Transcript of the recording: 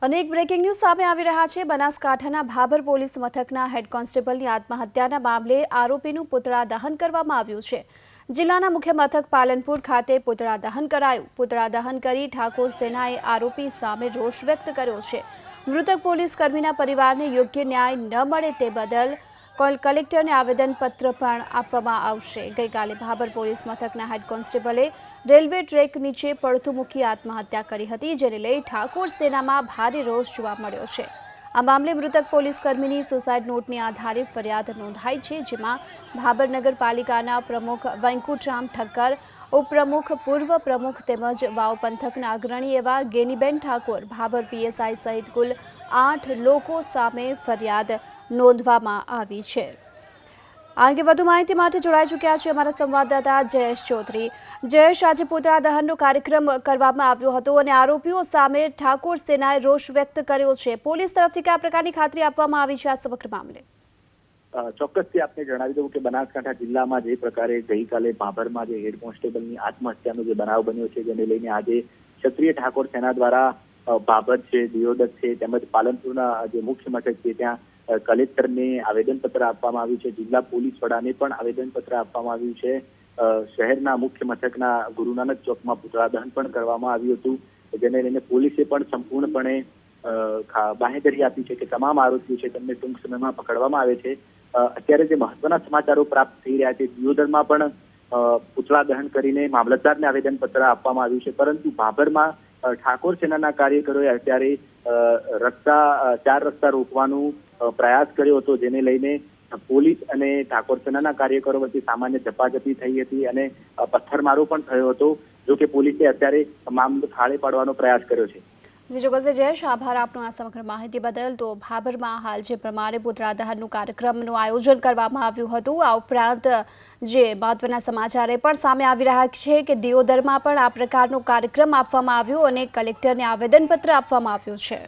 અનેક breaking news સામે આવી રહ્યા છે। બનાસકાંઠાના ભાભર પોલીસ મથકના હેડ કોન્સ્ટેબલની આત્મહત્યાના મામલે આરોપીનું પુતળા દહન કરવામાં આવ્યું છે। જિલ્લાના મુખ્ય મથક પાલનપુર ખાતે પુતળા દહન કરાયું। પુતળા દહન કરી ઠાકોર સેનાએ આરોપી સામે રોષ વ્યક્ત કર્યો છે। મૃતક પોલીસ કર્મીના પરિવારને યોગ્ય ન્યાય ન મળે તે બદલ કલેક્ટરને આવેદનપત્ર પણ આપવામાં આવશે। ગઈકાલે ભાભર પોલીસ મથકના હેડ કોન્સ્ટેબલે રેલવે ટ્રેક નીચે પડતું મૂકી આત્મહત્યા કરી હતી, જેને લઈ ઠાકોર સેનામાં ભારે રોષ જોવા મળ્યો છે। આ મામલે મૃતક પોલીસ કર્મીની સુસાઇડ નોટની આધારે ફરિયાદ નોંધાઈ છે, જેમાં ભાભર નગરપાલિકાના પ્રમુખ વૈકુંઠરામ ઠક્કર, ઉપપ્રમુખ, પૂર્વ પ્રમુખ તેમજ વાવ પંથકના અગ્રણી એવા ગેનીબેન ઠાકોર, ભાભર પીએસઆઈ સહિત કુલ 8 લોકો સામે ફરિયાદ નોંધવામાં આવી છે। આ અંગે વધુ માહિતી માટે જોડાઈ ચૂક્યા છે અમારા સંવાદદાતા જયેશ ચૌધરી। જયેશ, આજે પુતળા દહનનો કાર્યક્રમ કરવામાં આવ્યો હતો અને આરોપીઓ સામે ઠાકોર સેનાએ રોષ વ્યક્ત કર્યો છે। પોલીસ તરફથી કયા પ્રકારની ખાતરી આપવામાં આવી છે આ સમગ્ર મામલે? ચોક્કસથી આપને જણાવી દઉં કે બનાસકાંઠા જિલ્લામાં જે પ્રકારે ગઈકાલે ભાભરમાં જે હેડ કોન્સ્ટેબલની આત્મહત્યાનો જે બનાવ બન્યો છે, જેને લઈને આજે ક્ષત્રિય ઠાકોર સેના દ્વારા ભાભર છે, દિયોદર છે તેમજ પાલનપુરના જે મુખ્ય મથક છે ત્યાં કલેક્ટરને આવેદનપત્ર આપવામાં આવ્યું છે। જિલ્લા પોલીસ વડાને પણ આવેદનપત્ર આપવામાં આવ્યું છે। શહેરના મુખ્ય મથકના ગુરુ નાનક ચોકમાં પુતળા દહન પણ કરવામાં આવ્યું હતું, જેને લઈને પોલીસે પણ સંપૂર્ણપણે બાહેધરી આપી છે કે તમામ આરોપીઓ છે તેમને ટૂંક સમયમાં પકડવામાં આવે છે। અત્યારે જે મહત્વના સમાચારો પ્રાપ્ત થઈ રહ્યા છે, દિયોદરમાં પણ પુતળા દહન કરીને મામલતદારને આવેદનપત્ર આપવામાં આવ્યું છે, પરંતુ ભાભરમાં ઠાકોર સેનાના કાર્યકરોએ અત્યારે 4 રસ્તા રોકવાનું પ્રયાસ કર્યો હતો, જેને લઈને પોલીસ અને ઠાકોર સેનાના કાર્યકરો વચ્ચે સામાન્ય ઝપાઝપી થઈ હતી અને પથ્થરમારો પણ થયો હતો। જો કે પોલીસે અત્યારે મામલો થાળે પાડવાનો પ્રયાસ કર્યો છે। જી ચોક્કસ જયેશ, આભાર આપનો આ સમગ્ર માહિતી બદલ। તો ભાભરમાં હાલ જે પ્રમાણે પુતળા દહનનું કાર્યક્રમનું આયોજન કરવામાં આવ્યું હતું, આ ઉપરાંત જે મહત્વના સમાચાર એ પણ સામે આવી રહ્યા છે કે દિયોદરમાં પણ આ પ્રકારનો કાર્યક્રમ આપવામાં આવ્યો અને કલેક્ટરને આવેદનપત્ર આપવામાં આવ્યું છે।